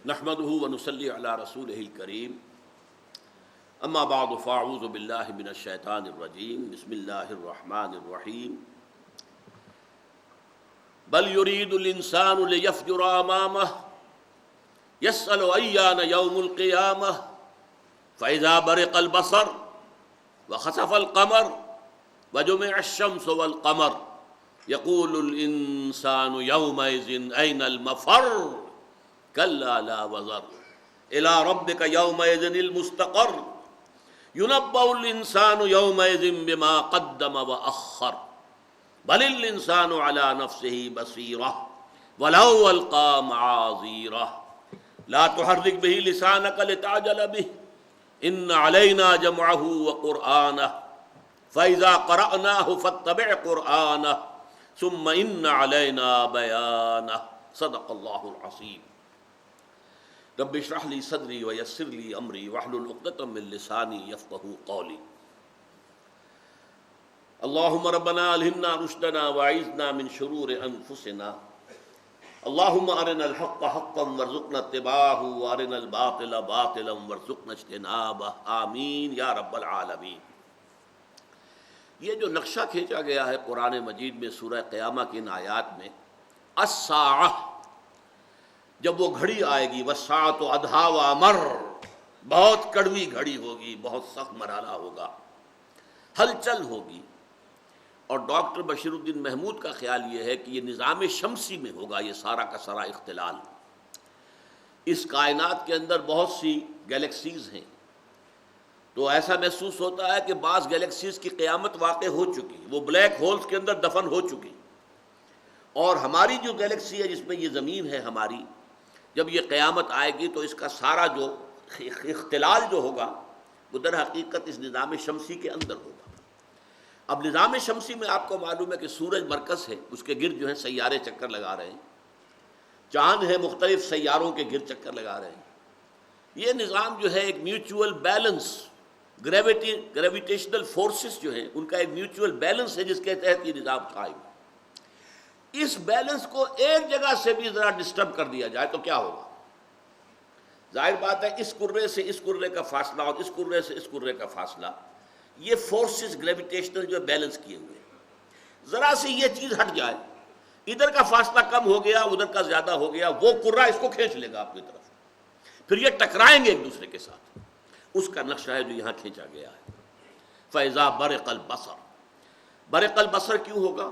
نحمده ونصلي على رسوله الكريم اما بعد فاعوذ بالله من الشیطان الرجیم بسم اللہ الرحمن الرحیم بل يريد الانسان ليفجر امامه يسأل ايان يوم القيامة فاذا برق البصر وخسف القمر وجمع الشمس والقمر يقول الانسان يومئذ اين المفر كلا لا وزر الى ربك يومئذ المستقر ينبأ الانسان يومئذ بما قدم واخر بل الانسان على نفسه بصيرة ولو القى معاذيره لا تحرك به لسانك لتعجل به ان علينا جمعه وقرآنه فإذا قرأناه فاتبع قرآنه ثم ان علينا بيانه صدق الله العظيم رب اشرح لي صدري ويسر لي امري واحلل عقدة من لساني يفقهوا قولي اللهم ربنا الهمنا رشدنا واعذنا من شرور انفسنا اللهم ارنا الحق حقا وارزقنا اتباعه وارنا الباطل باطلا وارزقنا اجتنابه آمین یا رب العالمین۔ یہ جو نقشہ کھینچا گیا ہے قرآن مجید میں سورہ قیامہ کی ان آیات میں، الساعہ، جب وہ گھڑی آئے گی، والساعۃ ادھیٰ وامر، بہت کڑوی گھڑی ہوگی، بہت سخت مرحلہ ہوگا، ہلچل ہوگی۔ اور ڈاکٹر بشیر الدین محمود کا خیال یہ ہے کہ یہ نظام شمسی میں ہوگا یہ سارا کا سارا اختلال۔ اس کائنات کے اندر بہت سی گیلیکسیز ہیں، تو ایسا محسوس ہوتا ہے کہ بعض گیلیکسیز کی قیامت واقع ہو چکی، وہ بلیک ہولز کے اندر دفن ہو چکی، اور ہماری جو گیلیکسی ہے جس میں یہ زمین ہے ہماری، جب یہ قیامت آئے گی تو اس کا سارا جو اختلال جو ہوگا وہ در حقیقت اس نظام شمسی کے اندر ہوگا۔ اب نظام شمسی میں آپ کو معلوم ہے کہ سورج مرکز ہے، اس کے گرد جو ہے سیارے چکر لگا رہے ہیں، چاند ہے مختلف سیاروں کے گرد چکر لگا رہے ہیں۔ یہ نظام جو ہے ایک میوچول بیلنس، گریویٹیشنل فورسز جو ہیں ان کا ایک میوچول بیلنس ہے جس کے تحت یہ نظام قائم ہے۔ اس بیلنس کو ایک جگہ سے بھی ذرا ڈسٹرب کر دیا جائے تو کیا ہوگا؟ ظاہر بات ہے اس کرے سے اس کرے کا فاصلہ اور اس کرے سے اس کرے کا فاصلہ، یہ فورسز گریویٹیشنل جو بیلنس کیے ہوئے ہیں، ذرا سی یہ چیز ہٹ جائے، ادھر کا فاصلہ کم ہو گیا ادھر کا زیادہ ہو گیا، وہ کرہ اس کو کھینچ لے گا اپنی طرف، پھر یہ ٹکرائیں گے ایک دوسرے کے ساتھ۔ اس کا نقشہ ہے جو یہاں کھینچا گیا ہے۔ فَإِذَا بَرِقَ الْبَصَرُ، برق البصر کیوں ہوگا؟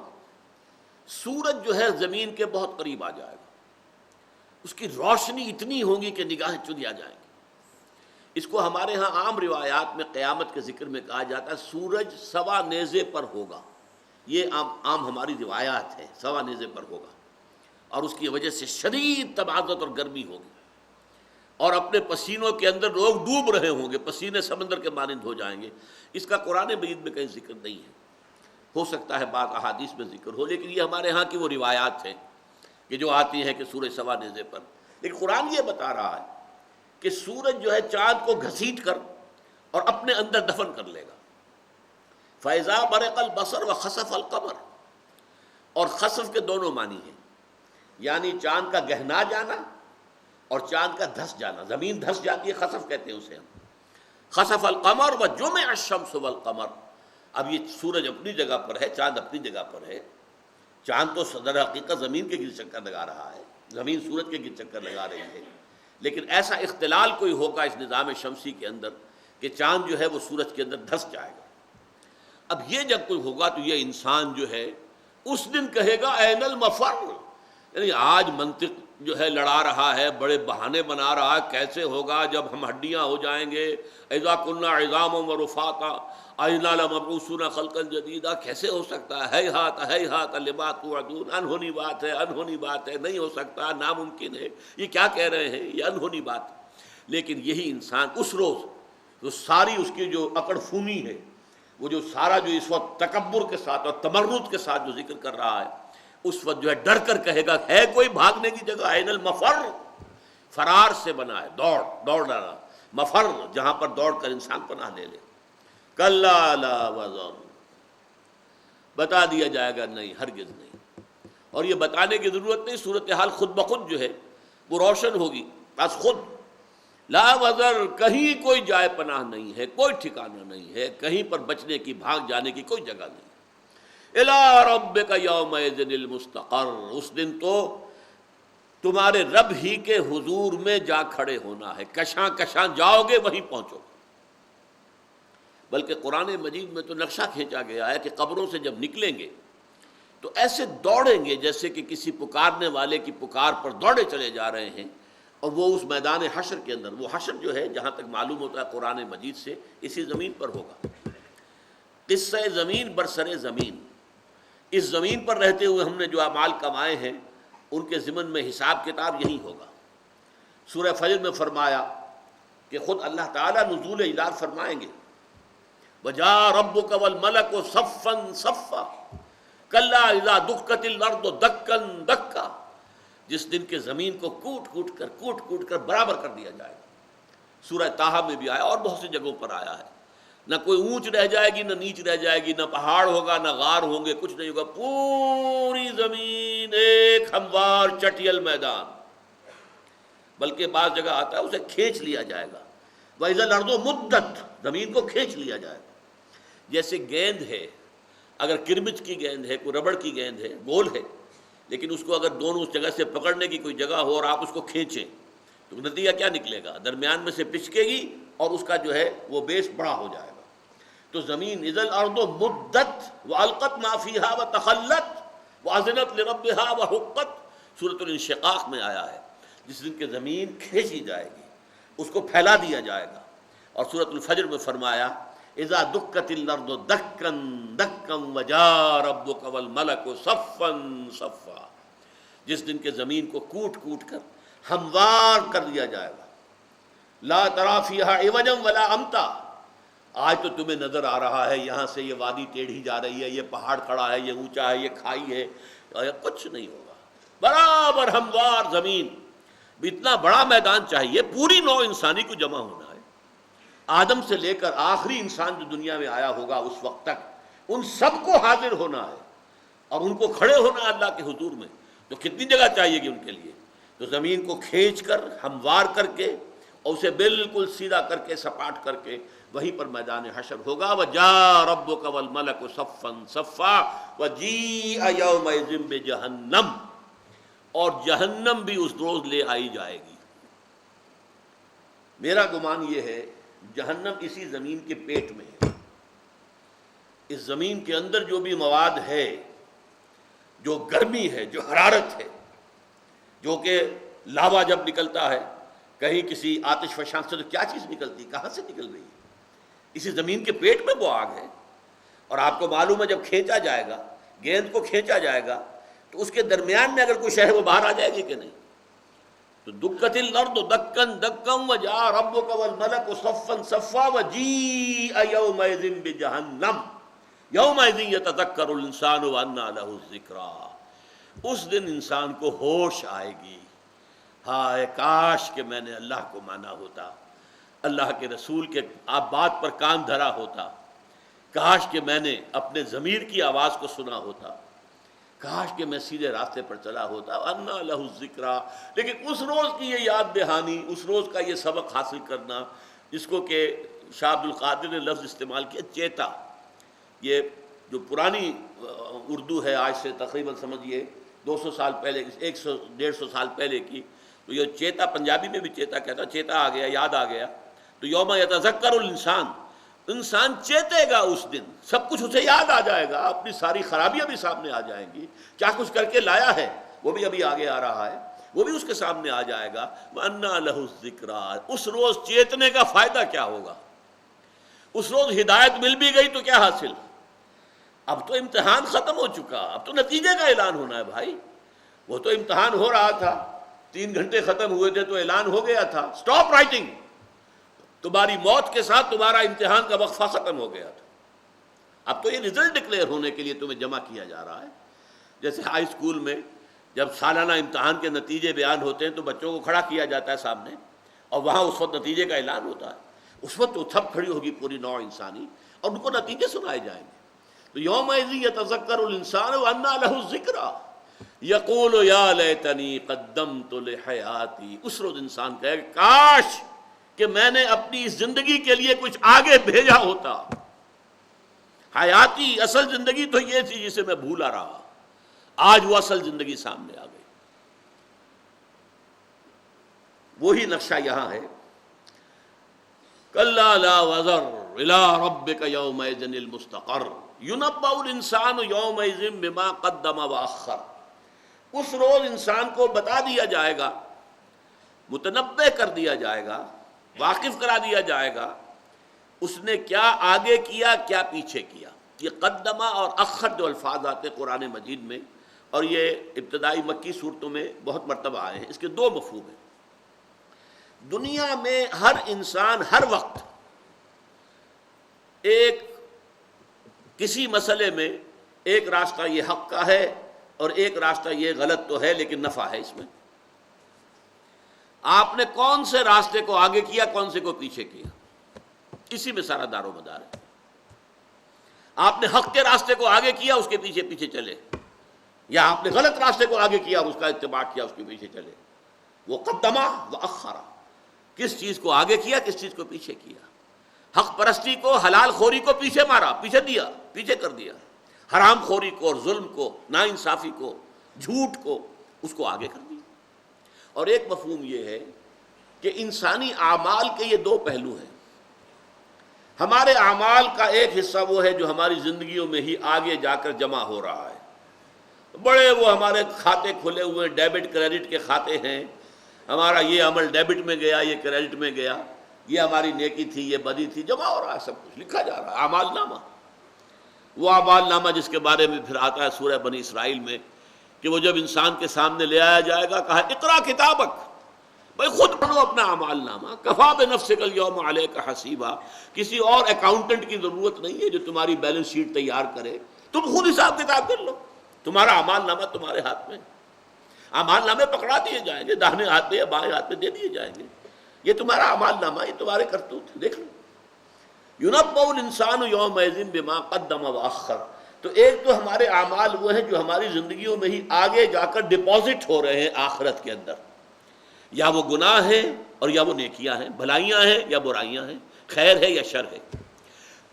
سورج جو ہے زمین کے بہت قریب آ جائے گا، اس کی روشنی اتنی ہوگی کہ نگاہیں چدیا جائیں گی۔ اس کو ہمارے ہاں عام روایات میں قیامت کے ذکر میں کہا جاتا ہے سورج سوا نیزے پر ہوگا، یہ عام ہماری روایات ہے، سوا نیزے پر ہوگا، اور اس کی وجہ سے شدید تباعدت اور گرمی ہوگی، اور اپنے پسینوں کے اندر لوگ ڈوب رہے ہوں گے، پسینے سمندر کے مانند ہو جائیں گے۔ اس کا قرآن مجید میں کہیں ذکر نہیں ہے، ہو سکتا ہے بعض احادیث میں ذکر ہو، لیکن یہ ہمارے ہاں کی وہ روایات ہیں کہ جو آتی ہیں کہ سورج سوا نیزے پر۔ لیکن قرآن یہ بتا رہا ہے کہ سورج جو ہے چاند کو گھسیٹ کر اور اپنے اندر دفن کر لے گا۔ فَإِذَا بَرِقَ الْبَصَرُ وَخَسَفَ الْقَمَرُ، اور خسف کے دونوں معنی ہیں، یعنی چاند کا گہنا جانا اور چاند کا دھس جانا، زمین دھس جاتی ہے خسف کہتے ہیں اسے ہم۔ خسف القمر وجمع الشمس والقمر، اب یہ سورج اپنی جگہ پر ہے، چاند اپنی جگہ پر ہے، چاند تو صدر حقیقت زمین کے گرد چکر لگا رہا ہے، زمین سورج کے گرد چکر لگا رہی ہے، لیکن ایسا اختلال کوئی ہوگا اس نظام شمسی کے اندر کہ چاند جو ہے وہ سورج کے اندر دھس جائے گا۔ اب یہ جب کوئی ہوگا تو یہ انسان جو ہے اس دن کہے گا این المفر، یعنی آج منطق جو ہے لڑا رہا ہے، بڑے بہانے بنا رہا ہے، کیسے ہوگا جب ہم ہڈیاں ہو جائیں گے، اذا کنا عظاما ورفاتا انا لمبعوثون خلقا جدیدا، کیسے ہو سکتا ہے، ہیہات لما توعدون، انہونی بات ہے، انہونی بات ہے، نہیں ہو سکتا، ناممکن ہے، یہ کیا کہہ رہے ہیں، یہ انہونی بات ہے۔ لیکن یہی انسان اس روز جو ساری اس کی جو اکڑ فونی ہے، وہ جو سارا جو اس وقت تکبر کے ساتھ اور تمرد کے ساتھ جو ذکر کر رہا ہے، اس وقت جو ہے ڈر کر کہے گا ہے کوئی بھاگنے کی جگہ، این المفر، فرار سے بنا ہے، دوڑ ڈالا، مفر جہاں پر دوڑ کر انسان پناہ لے لے۔ کلا لا وزر، بتا دیا جائے گا نہیں، ہرگز نہیں۔ اور یہ بتانے کی ضرورت نہیں، صورتحال خود بخود جو ہے وہ روشن ہوگی۔ بس خود لا وزر، کہیں کوئی جائے پناہ نہیں ہے، کوئی ٹھکانہ نہیں ہے، کہیں پر بچنے کی، بھاگ جانے کی کوئی جگہ نہیں۔ الی ربک یومئذ المستقر، اس دن تو تمہارے رب ہی کے حضور میں جا کھڑے ہونا ہے، کشاں کشاں جاؤ گے وہیں پہنچو۔ بلکہ قرآن مجید میں تو نقشہ کھینچا گیا ہے کہ قبروں سے جب نکلیں گے تو ایسے دوڑیں گے جیسے کہ کسی پکارنے والے کی پکار پر دوڑے چلے جا رہے ہیں، اور وہ اس میدان حشر کے اندر، وہ حشر جو ہے جہاں تک معلوم ہوتا ہے قرآن مجید سے، اسی زمین پر ہوگا۔ قصہ زمین برسر زمین، اس زمین پر رہتے ہوئے ہم نے جو اعمال کمائے ہیں ان کے ضمن میں حساب کتاب یہی ہوگا۔ سورہ فجر میں فرمایا کہ خود اللہ تعالیٰ نزول الہی فرمائیں گے، وَجَاءَ رَبُّكَ وَالْمَلَكُ صَفًّا صَفًّا كَلَّا إِذَا دُكَّتِ الْأَرْضُ دَكًّا دَكًّا، جس دن کے زمین کو کوٹ کوٹ کر برابر کر دیا جائے گا۔ سورہ طٰہٰ میں بھی آیا اور بہت سی جگہوں پر آیا ہے، نہ کوئی اونچ رہ جائے گی نہ نیچ رہ جائے گی، نہ پہاڑ ہوگا نہ غار ہوں گے، کچھ نہیں ہوگا، پوری زمین ایک ہموار چٹیل میدان۔ بلکہ بعض جگہ آتا ہے اسے کھینچ لیا جائے گا، وَإِذَا الْأَرْضُ مُدَّتْ، زمین کو کھینچ لیا جائے گا۔ جیسے گیند ہے، اگر کرمچ کی گیند ہے، کوئی ربڑ کی گیند ہے، گول ہے، لیکن اس کو اگر دونوں اس جگہ سے پکڑنے کی کوئی جگہ ہو اور آپ اس کو کھینچیں تو نتیجہ کیا نکلے گا؟ درمیان میں سے پچکے گی اور اس کا جو ہے وہ بیس بڑا ہو جائے گا۔ تو زمین اذا الارض مدت والقت ما فیہا وتخلت واذنت لربہا وحقت، سورۃ الانشقاق میں آیا ہے، جس دن کہ زمین کھینچی جائے گی، اس کو پھیلا دیا جائے گا۔ اور سورۃ الفجر میں فرمایا اذا دکت الارض دکا دکا وجاء ربک والملک صفا صفا، جس دن کے زمین کو کوٹ کر ہموار کر دیا جائے گا۔ لا تری فیہا عوجا ولا امتا، آج تو تمہیں نظر آ رہا ہے یہاں سے یہ وادی ٹیڑھی جا رہی ہے، یہ پہاڑ کھڑا ہے، یہ اونچا ہے، یہ کھائی ہے، کچھ نہیں ہوگا، برابر ہموار زمین۔ اتنا بڑا میدان چاہیے، پوری نوع انسانی کو جمع ہونا ہے، آدم سے لے کر آخری انسان جو دنیا میں آیا ہوگا اس وقت تک، ان سب کو حاضر ہونا ہے اور ان کو کھڑے ہونا ہے اللہ کے حضور میں۔ تو کتنی جگہ چاہیے گی ان کے لیے؟ تو زمین کو کھینچ کر ہموار کر کے اور اسے بالکل سیدھا کر کے سپاٹ کر کے وہیں پر میدان حشر ہوگا۔ وَجَاءَ رَبُّكَ وَالْمَلَكُ صَفًّا صَفًّا وَجِيءَ يَوْمَئِذٍ بِجَهَنَّمَ، اور جہنم بھی اس روز لے آئی جائے گی۔ میرا گمان یہ ہے جہنم اسی زمین کے پیٹ میں ہے۔ اس زمین کے اندر جو بھی مواد ہے، جو گرمی ہے، جو حرارت ہے، جو کہ لاوا جب نکلتا ہے کہیں کسی آتش فشاں سے، تو کیا چیز نکلتی، کہاں سے نکل رہی ہے؟ اسی زمین کے پیٹ میں وہ آگ ہے۔ اور آپ کو معلوم ہے جب کھینچا جائے گا، گیند کو کھینچا جائے گا تو اس کے درمیان میں اگر کوئی شے ہے وہ باہر آ جائے گی کہ نہیں؟ تو دکت الارض دکا دکا وجاء ربک والملک صفا صفا وجیء یومئذ بجہنم یومئذ یتذکر الانسان وانى له الذکریٰ، اس دن انسان کو ہوش آئے گی، ہائے کاش کہ میں نے اللہ کو مانا ہوتا، اللہ کے رسول کے بات پر کان دھرا ہوتا، کاش کہ میں نے اپنے ضمیر کی آواز کو سنا ہوتا، کاش کہ میں سیدھے راستے پر چلا ہوتا، انا لہ الذکریٰ۔ لیکن اس روز کی یہ یاد دہانی، اس روز کا یہ سبق حاصل کرنا، جس کو کہ شاہ عبد القادر نے لفظ استعمال کیا چیتا، یہ جو پرانی اردو ہے آج سے تقریباً سمجھیے 200 سال پہلے، 100-150 سال پہلے کی، تو یہ چیتا پنجابی میں بھی چیتا کہتا، چیتا آ گیا، یاد آ گیا۔ تو یوم یتذکر الانسان، انسان چیتے گا اس دن، سب کچھ اسے یاد آ جائے گا، اپنی ساری خرابیاں بھی سامنے آ جائیں گی، کیا کچھ کر کے لایا ہے وہ بھی ابھی آگے آ رہا ہے، وہ بھی اس کے سامنے آ جائے گا۔ وَأَنَّىٰ لَهُ الذِّكْرَىٰ، اس روز چیتنے کا فائدہ کیا ہوگا؟ اس روز ہدایت مل بھی گئی تو کیا حاصل؟ اب تو امتحان ختم ہو چکا، اب تو نتیجے کا اعلان ہونا ہے بھائی۔ وہ تو امتحان ہو رہا تھا، 3 گھنٹے ختم ہوئے تھے تو اعلان ہو گیا تھا، سٹاپ رائٹنگ، تمہاری موت کے ساتھ تمہارا امتحان کا وقفہ ختم ہو گیا تھا۔ اب تو یہ رزلٹ ڈکلیئر ہونے کے لیے تمہیں جمع کیا جا رہا ہے۔ جیسے ہائی اسکول میں جب سالانہ امتحان کے نتیجے بیان ہوتے ہیں تو بچوں کو کھڑا کیا جاتا ہے سامنے، اور وہاں اس وقت نتیجے کا اعلان ہوتا ہے، اس وقت تو تھپ کھڑی ہوگی پوری نوع انسانی اور ان کو نتیجے سنائے جائیں گے۔ تو یومئذ یتذکر الانسان وانى له الذکریٰ، یقول یا لیتنی قدمت لحیاتی، اس روز انسان کہے کہ کاش کہ میں نے اپنی اس زندگی کے لیے کچھ آگے بھیجا ہوتا. حیاتی اصل زندگی تو یہ تھی جسے میں بھولا رہا، آج وہ اصل زندگی سامنے آ گئی. وہی نقشہ یہاں ہے، کلا لا وزر الی ربک یومئذ المستقر ینبأ الانسان یومئذ بما قدم واخر. اس روز انسان کو بتا دیا جائے گا، متنبہ کر دیا جائے گا، واقف کرا دیا جائے گا اس نے کیا آگے کیا کیا پیچھے کیا. یہ قدمہ اور اخر جو الفاظ آتے قرآن مجید میں، اور یہ ابتدائی مکی صورتوں میں بہت مرتبہ آئے ہیں، اس کے دو مفہوم ہیں. دنیا میں ہر انسان ہر وقت ایک کسی مسئلے میں ایک راستہ یہ حق کا ہے اور ایک راستہ یہ غلط تو ہے لیکن نفع ہے اس میں. آپ نے کون سے راستے کو آگے کیا، کون سے کو پیچھے کیا، اسی میں سارا دار و مدار ہے. آپ نے حق کے راستے کو آگے کیا، اس کے پیچھے پیچھے چلے، یا آپ نے غلط راستے کو آگے کیا، اس کا اتباع کیا، اس کے پیچھے چلے. وہ قدمہ و اخرا، کس چیز کو آگے کیا، کس چیز کو پیچھے کیا. حق پرستی کو، حلال خوری کو پیچھے مارا، پیچھے دیا، پیچھے کر دیا. حرام خوری کو اور ظلم کو، ناانصافی کو، جھوٹ کو، اس کو آگے کر دیا. اور ایک مفہوم یہ ہے کہ انسانی اعمال کے یہ دو پہلو ہیں. ہمارے اعمال کا ایک حصہ وہ ہے جو ہماری زندگیوں میں ہی آگے جا کر جمع ہو رہا ہے. بڑے وہ ہمارے کھاتے کھلے ہوئے ڈیبٹ کریڈٹ کے کھاتے ہیں، ہمارا یہ عمل ڈیبٹ میں گیا، یہ کریڈٹ میں گیا، یہ ہماری نیکی تھی، یہ بدی تھی، جمع ہو رہا ہے، سب کچھ لکھا جا رہا ہے. اعمال نامہ، وہ اعمال نامہ جس کے بارے میں پھر آتا ہے سورہ بنی اسرائیل میں کہ وہ جب انسان کے سامنے لے آیا جائے گا، کہا اقرا کتابک، بھائی خود پڑھو اپنا اعمال نامہ، کفا بنفسک اليوم علیک حسیبا. کسی اور اکاؤنٹنٹ کی ضرورت نہیں ہے جو تمہاری بیلنس شیٹ تیار کرے، تم خود حساب کتاب کر لو. تمہارا اعمال نامہ تمہارے ہاتھ میں. اعمال نامے پکڑا دیے جائیں گے، داہنے ہاتھ میں یا بائیں ہاتھ میں دے دیے جائیں گے. یہ تمہارا اعمال نامہ، یہ تمہارے کرتوت، دیکھ لو. یُنبَّأُ الْإِنسَانُ يَوْمَئِذٍ بِمَا قَدَّمَ وَأَخَّرَ. تو ایک تو ہمارے اعمال وہ ہیں جو ہماری زندگیوں میں ہی آگے جا کر ڈپازٹ ہو رہے ہیں آخرت کے اندر، یا وہ گناہ ہیں اور یا وہ نیکیاں ہیں، بھلائیاں ہیں یا برائیاں ہیں، خیر ہے یا شر ہے.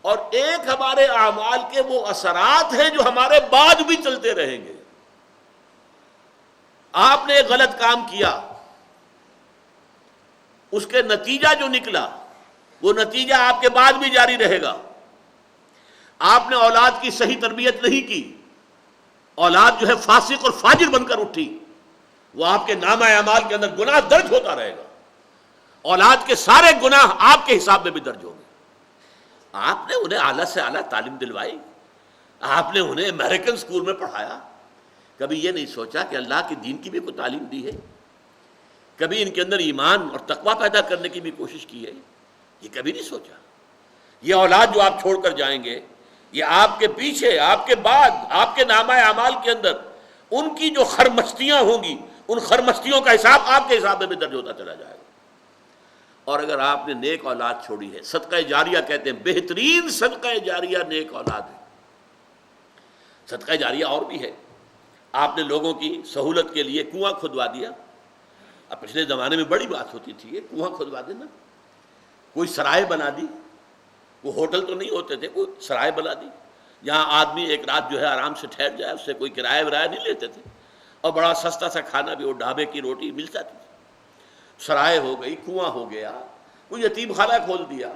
اور ایک ہمارے اعمال کے وہ اثرات ہیں جو ہمارے بعد بھی چلتے رہیں گے. آپ نے ایک غلط کام کیا، اس کے نتیجہ جو نکلا وہ نتیجہ آپ کے بعد بھی جاری رہے گا. آپ نے اولاد کی صحیح تربیت نہیں کی، اولاد جو ہے فاسق اور فاجر بن کر اٹھی، وہ آپ کے نامہ اعمال کے اندر گناہ درج ہوتا رہے گا. اولاد کے سارے گناہ آپ کے حساب میں بھی درج ہوں گے. آپ نے انہیں اعلیٰ سے اعلیٰ تعلیم دلوائی، آپ نے انہیں امریکن اسکول میں پڑھایا، کبھی یہ نہیں سوچا کہ اللہ کے دین کی بھی کوئی تعلیم دی ہے، کبھی ان کے اندر ایمان اور تقویٰ پیدا کرنے کی بھی کوشش کی ہے، یہ کبھی نہیں سوچا. یہ اولاد جو آپ چھوڑ کر جائیں گے، یہ آپ کے پیچھے، آپ کے بعد، آپ کے نامہ اعمال کے اندر ان کی جو خرمستیاں ہوں گی، ان خرمستیوں کا حساب آپ کے حساب میں بھی درج ہوتا چلا جائے گا. اور اگر آپ نے نیک اولاد چھوڑی ہے، صدقہ جاریہ کہتے ہیں، بہترین صدقہ جاریہ نیک اولاد ہے. صدقہ جاریہ اور بھی ہے. آپ نے لوگوں کی سہولت کے لیے کنواں کھدوا دیا. اب پچھلے زمانے میں بڑی بات ہوتی تھی یہ کنواں کھدوا دینا. کوئی سرائے بنا دی، وہ ہوٹل تو نہیں ہوتے تھے، کوئی سرائے بنا دی جہاں آدمی ایک رات جو ہے آرام سے ٹھہر جائے، اس سے کوئی کرایہ ورایہ نہیں لیتے تھے، اور بڑا سستا سا کھانا بھی، وہ ڈھابے کی روٹی مل جاتی تھی. سرائے ہو گئی، کنواں ہو گیا، کوئی یتیم خانہ کھول دیا.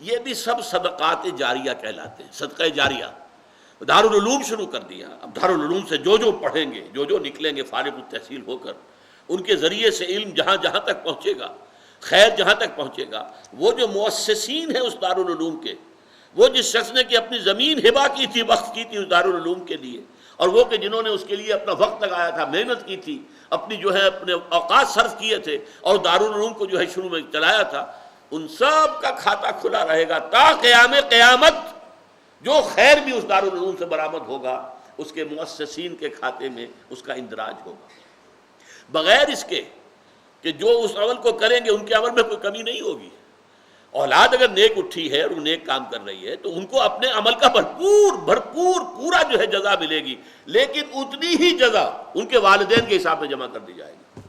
یہ بھی سب صدقات جاریہ کہلاتے ہیں، صدقہ جاریہ. دارالعلوم شروع کر دیا. اب دارالعلوم سے جو پڑھیں گے، جو نکلیں گے فارغ التحصیل ہو کر، ان کے ذریعے سے علم جہاں جہاں تک پہنچے گا، خیر جہاں تک پہنچے گا، وہ جو مؤسسین ہیں اس دارالعلوم کے، وہ جس شخص نے کہ اپنی زمین ہبہ کی تھی، وقف کی تھی اس دارالعلوم کے لیے، اور وہ کہ جنہوں نے اس کے لیے اپنا وقت لگایا تھا، محنت کی تھی، اپنی جو ہے اپنے اوقات صرف کیے تھے، اور دارالعلوم کو جو ہے شروع میں چلایا تھا، ان سب کا کھاتہ کھلا رہے گا تا قیام قیامت. جو خیر بھی اس دارالعلوم سے برآمد ہوگا، اس کے مؤسسین کے کھاتے میں اس کا اندراج ہوگا، بغیر اس کے کہ جو اس عمل کو کریں گے ان کے عمل میں کوئی کمی نہیں ہوگی. اولاد اگر نیک اٹھی ہے اور نیک کام کر رہی ہے تو ان کو اپنے عمل کا بھرپور پورا جو ہے جزا ملے گی، لیکن اتنی ہی جزا ان کے والدین کے حساب میں جمع کر دی جائے گی،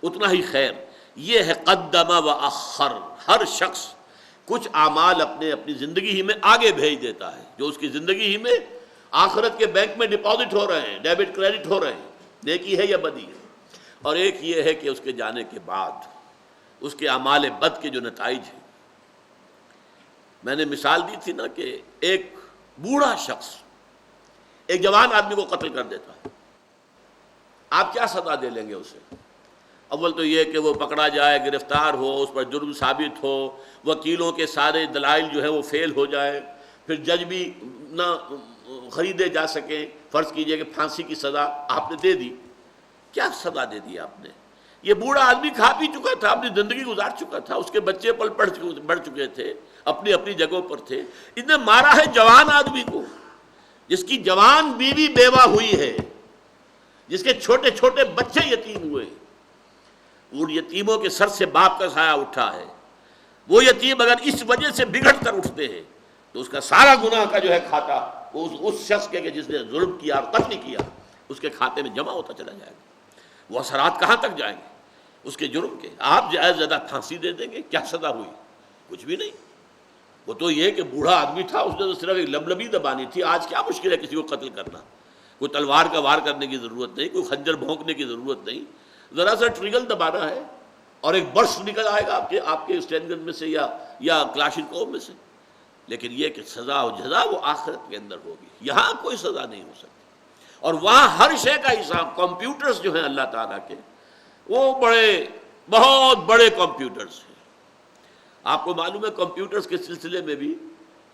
اتنا ہی خیر۔ یہ ہے قدم و اخر۔ ہر شخص کچھ اعمال اپنی زندگی ہی میں آگے بھیج دیتا ہے، جو اس کی زندگی ہی میں آخرت کے بینک میں ڈپازٹ ہو رہے ہیں، ڈیبٹ کریڈٹ ہو رہے ہیں، نیکی ہے یا بدی ہے۔ اور ایک یہ ہے کہ اس کے جانے کے بعد اس کے اعمال بد کے جو نتائج ہیں۔ میں نے مثال دی تھی نا کہ ایک بوڑھا شخص ایک جوان آدمی کو قتل کر دیتا ہے، آپ کیا سزا دے لیں گے اسے؟ اول تو یہ کہ وہ پکڑا جائے، گرفتار ہو، اس پر جرم ثابت ہو، وکیلوں کے سارے دلائل جو ہیں وہ فیل ہو جائے، پھر جج بھی نہ خریدے جا سکیں۔ فرض کیجئے کہ پھانسی کی سزا آپ نے دے دی، کیا سزا دے دی آپ نے؟ یہ بوڑھا آدمی کھا پی چکا تھا، اپنی زندگی گزار چکا تھا، اس کے بچے پل بڑھ چکے تھے، اپنی اپنی جگہوں پر تھے۔ اس نے مارا ہے جوان آدمی کو، جس کی جوان بیوی بیوہ ہوئی ہے، جس کے چھوٹے چھوٹے بچے یتیم ہوئے۔ ان یتیموں کے سر سے باپ کا سایہ اٹھا ہے۔ وہ یتیم اگر اس وجہ سے بگڑ کر اٹھتے ہیں تو اس کا سارا گناہ کا جو ہے کھاتا وہ اس شخص کے کہ جس نے ظلم کیا اور قتل کیا اس کے کھاتے میں جمع ہوتا چلا جائے گا۔ وہ اثرات کہاں تک جائیں گے اس کے جرم کے؟ آپ زیادہ پھانسی دے دیں گے، کیا سزا ہوئی؟ کچھ بھی نہیں۔ وہ تو یہ کہ بوڑھا آدمی تھا، اس نے تو صرف ایک لبلبی دبانی تھی۔ آج کیا مشکل ہے کسی کو قتل کرنا؟ کوئی تلوار کا وار کرنے کی ضرورت نہیں، کوئی خنجر بھونکنے کی ضرورت نہیں، ذرا سا ٹریگل دبانا ہے اور ایک برس نکل آئے گا آپ کے اسٹین گن میں سے یا کلاشنکوف میں سے۔ لیکن یہ کہ سزا و جزا وہ آخرت کے اندر ہوگی، یہاں کوئی سزا نہیں ہو سکتی۔ اور وہاں ہر شے کا حساب، کمپیوٹرز جو ہیں اللہ تعالیٰ کے، وہ بہت بڑے کمپیوٹرز ہیں۔ آپ کو معلوم ہے کمپیوٹرز کے سلسلے میں بھی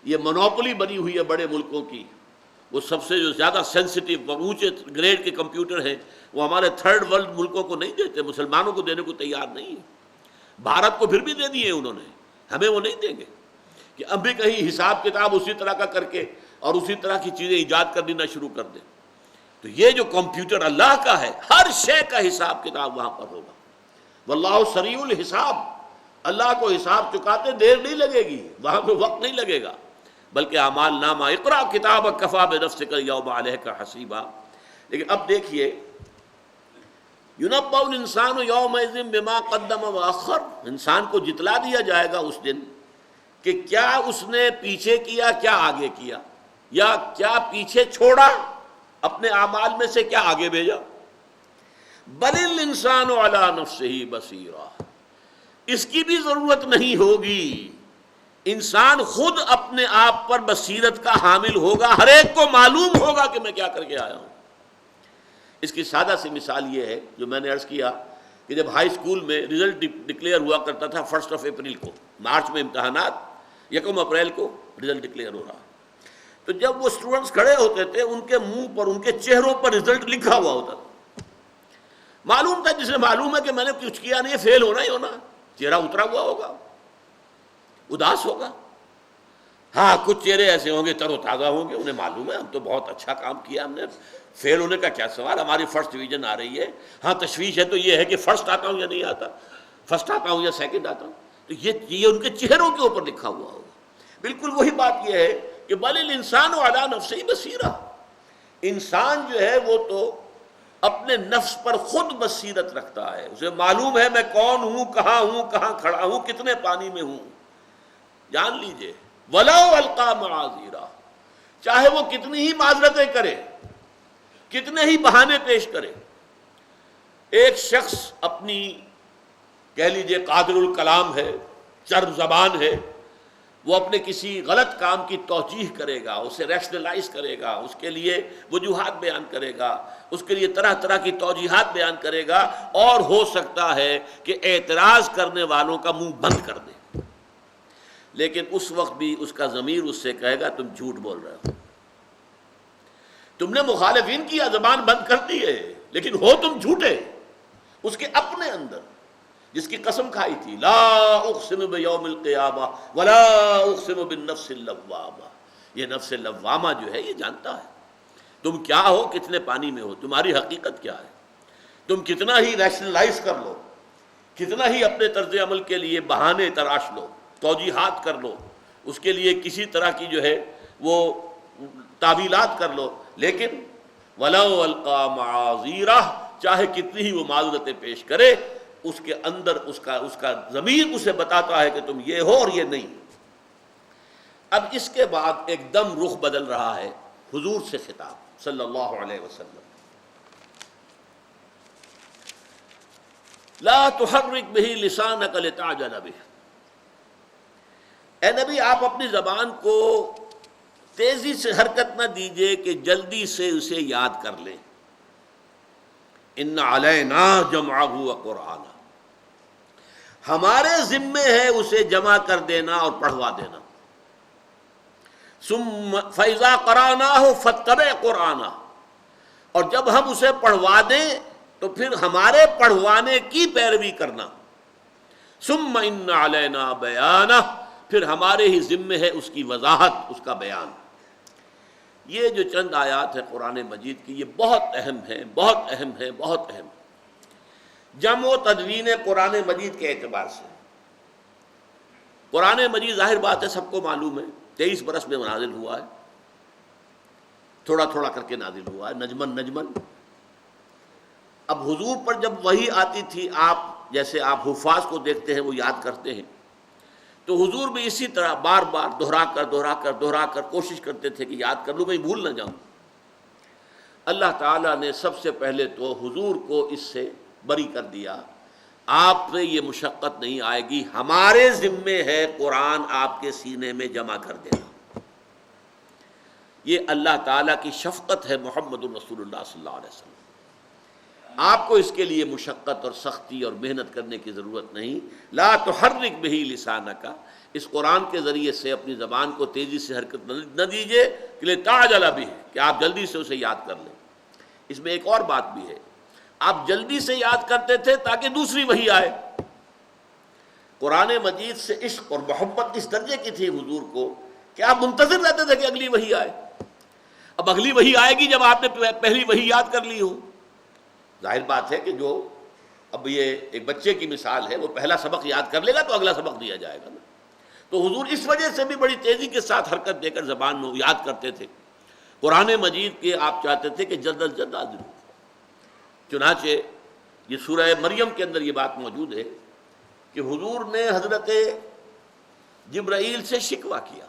یہ منوپلی بنی ہوئی ہے بڑے ملکوں کی۔ وہ سب سے جو زیادہ سینسٹیو اور اونچے گریڈ کے کمپیوٹر ہیں وہ ہمارے تھرڈ ورلڈ ملکوں کو نہیں دیتے، مسلمانوں کو دینے کو تیار نہیں ہے۔ بھارت کو پھر بھی دے دیے انہوں نے، ہمیں وہ نہیں دیں گے کہ اب بھی کہیں حساب کتاب اسی طرح کا کر کے اور اسی طرح کی چیزیں ایجاد کر دینا شروع کر دیں۔ تو یہ جو کمپیوٹر اللہ کا ہے، ہر شے کا حساب کتاب وہاں پر ہوگا۔ واللہ سریع الحساب، اللہ کو حساب چکاتے دیر نہیں لگے گی، وہاں پہ وقت نہیں لگے گا، بلکہ اعمال نامہ اقرا کتابک کفی بنفسک اليوم علیک حسیبا۔ لیکن اب دیکھیے ينبأ الانسان یومئذ بما قدم واخر، انسان کو جتلا دیا جائے گا اس دن کہ کیا اس نے پیچھے کیا، کیا آگے کیا، یا کیا پیچھے چھوڑا اپنے اعمال میں سے، کیا آگے بھیجا۔ بل الانسان علی نفسہ بصیرہ، اس کی بھی ضرورت نہیں ہوگی، انسان خود اپنے آپ پر بصیرت کا حامل ہوگا، ہر ایک کو معلوم ہوگا کہ میں کیا کر کے آیا ہوں۔ اس کی سادہ سی مثال یہ ہے جو میں نے عرض کیا کہ جب ہائی اسکول میں رزلٹ ڈکلیئر ہوا کرتا تھا 1 اپریل کو، مارچ میں امتحانات، 1 اپریل کو رزلٹ ڈکلیئر ہو رہا، تو جب وہ اسٹوڈنٹس کھڑے ہوتے تھے ان کے منہ پر، ان کے چہروں پر رزلٹ لکھا ہوا ہوتا تھا۔ معلوم تھا، جسے معلوم ہے کہ میں نے کچھ کیا نہیں ہے، فیل ہونا ہی ہونا، چہرہ اترا ہوا ہوگا، اداس ہوگا۔ ہاں کچھ چہرے ایسے ہوں گے تر و تازہ ہوں گے، انہیں معلوم ہے ہم تو بہت اچھا کام کیا، ہم نے فیل ہونے کا کیا سوال، ہماری فرسٹ ڈویژن آ رہی ہے۔ ہاں تشویش ہے تو یہ ہے کہ فرسٹ آتا ہوں یا نہیں آتا، فرسٹ آتا ہوں یا سیکنڈ آتا ہوں، تو یہ ان کے چہروں کے اوپر لکھا ہوا ہوگا۔ بالکل وہی بات یہ ہے کہ بل الانسان علی نفسہ بصیرہ، انسان جو ہے وہ تو اپنے نفس پر خود بصیرت رکھتا ہے، اسے معلوم ہے میں کون ہوں، کہاں کھڑا ہوں، کتنے پانی میں ہوں۔ جان لیجئے وَلَوْ أَلْقَىٰ مَعَاذِيرًا، چاہے وہ کتنی ہی معذرتیں کرے، کتنے ہی بہانے پیش کرے۔ ایک شخص اپنی کہہ لیجئے قادر الکلام ہے، چرب زبان ہے، وہ اپنے کسی غلط کام کی توجیح کرے گا، اسے ریشنلائز کرے گا، اس کے لیے وجوہات بیان کرے گا، اس کے لیے طرح طرح کی توجیحات بیان کرے گا، اور ہو سکتا ہے کہ اعتراض کرنے والوں کا منہ بند کر دے، لیکن اس وقت بھی اس کا ضمیر اس سے کہے گا تم جھوٹ بول رہے ہو، تم نے مخالفین کی زبان بند کر دی ہے لیکن ہو تم جھوٹے۔ اس کے اپنے اندر جس کی قسم کھائی تھی لا اقسم بیوم القیامہ ولا اقسم بالنفس اللوامہ، یہ نفس لوامہ جو ہے یہ جانتا ہے تم کیا ہو، کتنے پانی میں ہو، تمہاری حقیقت کیا ہے۔ تم کتنا ہی ریشنلائز کر لو، کتنا ہی اپنے طرز عمل کے لیے بہانے تراش لو، توجیحات کر لو، اس کے لیے کسی طرح کی جو ہے وہ تعویلات کر لو، لیکن وَلَوْ أَلْقَى مَعَاذِيرَهُ، چاہے کتنی ہی وہ معذرتیں پیش کرے، اس کے اندر اس کا ضمیر اسے بتاتا ہے کہ تم یہ ہو اور یہ نہیں۔ اب اس کے بعد ایک دم رخ بدل رہا ہے، حضور سے خطاب صلی اللہ علیہ وسلم۔ لا تحرک بہ لسانک لتعجل بہ، اے نبی آپ اپنی زبان کو تیزی سے حرکت نہ دیجئے کہ جلدی سے اسے یاد کر لیں۔ ان علینا جمعہ وقرآنہ، ہمارے ذمے ہے اسے جمع کر دینا اور پڑھوا دینا۔ ثم فإذا قرأناہ فاتبع قرآنہ، اور جب ہم اسے پڑھوا دیں تو پھر ہمارے پڑھوانے کی پیروی کرنا۔ ثم ان علینا بیانہ، پھر ہمارے ہی ذمے ہے اس کی وضاحت، اس کا بیان۔ یہ جو چند آیات ہیں قرآن مجید کی، یہ بہت اہم ہیں، بہت اہم ہیں، بہت اہم۔ جمع و تدوین قرآن مجید کے اعتبار سے قرآن مجید ظاہر بات ہے سب کو معلوم ہے 23 برس میں نازل ہوا ہے، تھوڑا تھوڑا کر کے نازل ہوا ہے، نجمن نجمن۔ اب حضور پر جب وحی آتی تھی، آپ جیسے آپ حفاظ کو دیکھتے ہیں وہ یاد کرتے ہیں، تو حضور بھی اسی طرح بار بار دہرا کر کوشش کرتے تھے کہ یاد کر لوں، میں بھول نہ جاؤں۔ اللہ تعالیٰ نے سب سے پہلے تو حضور کو اس سے بری کر دیا، آپ پہ یہ مشقت نہیں آئے گی، ہمارے ذمے ہے قرآن آپ کے سینے میں جمع کر دینا۔ یہ اللہ تعالیٰ کی شفقت ہے محمد الرسول اللہ صلی اللہ علیہ وسلم۔ آپ کو اس کے لیے مشقت اور سختی اور محنت کرنے کی ضرورت نہیں۔ لا تحرک بہ لسانک، اس قرآن کے ذریعے سے اپنی زبان کو تیزی سے حرکت نہ دیجیے کہ لتعجل بہ، کہ آپ جلدی سے اسے یاد کر لیں۔ اس میں ایک اور بات بھی ہے، آپ جلدی سے یاد کرتے تھے تاکہ دوسری وحی آئے۔ قرآن مجید سے عشق اور محبت اس درجے کی تھی حضور کو کہ آپ منتظر رہتے تھے کہ اگلی وحی آئے۔ اب اگلی وحی آئے گی جب آپ نے پہلی وحی یاد کر لی ہو۔ ظاہر بات ہے کہ جو اب یہ ایک بچے کی مثال ہے، وہ پہلا سبق یاد کر لے گا تو اگلا سبق دیا جائے گا نا۔ تو حضور اس وجہ سے بھی بڑی تیزی کے ساتھ حرکت دے کر زبان میں یاد کرتے تھے۔ قرآن مجید کے آپ چاہتے تھے کہ جلد از جلد نازل ہو۔ چنانچہ یہ سورہ مریم کے اندر یہ بات موجود ہے کہ حضور نے حضرت جبرائیل سے شکوہ کیا،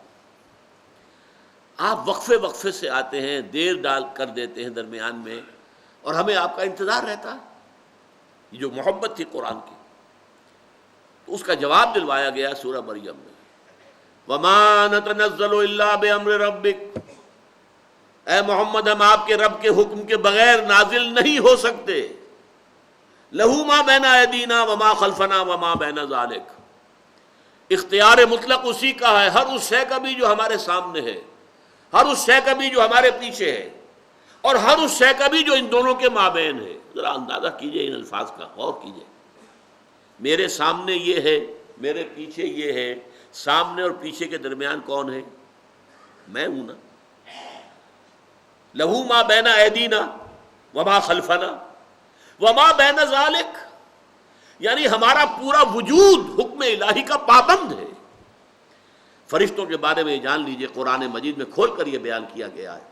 آپ وقفے سے آتے ہیں، دیر ڈال کر دیتے ہیں درمیان میں، اور ہمیں آپ کا انتظار رہتا ہے۔ یہ جو محبت تھی قرآن کی، تو اس کا جواب دلوایا گیا سورہ مریم میں، وَمَا نَتَنَزَّلُ إِلَّا بِأَمْرِ رَبِّكَ، اے محمد ہم آپ کے رب کے حکم کے بغیر نازل نہیں ہو سکتے۔ لَهُ مَا بَيْنَ أَيْدِينَا وَمَا خَلْفَنَا وَمَا بَيْنَ ذَلِكَ، اختیار مطلق اسی کا ہے، ہر اس شے کا بھی جو ہمارے سامنے ہے، ہر اس شے کا بھی جو ہمارے پیچھے ہے، اور ہر اس شے کا بھی جو ان دونوں کے مابین ہے۔ ذرا اندازہ کیجئے ان الفاظ کا، غور کیجئے۔ میرے سامنے یہ ہے، میرے پیچھے یہ ہے، سامنے اور پیچھے کے درمیان کون ہے؟ میں ہوں نا۔ لہو ما بین ایدینا وما خلفنا وما بین ذالک، یعنی ہمارا پورا وجود حکم الہی کا پابند ہے۔ فرشتوں کے بارے میں جان لیجئے، قرآن مجید میں کھول کر یہ بیان کیا گیا ہے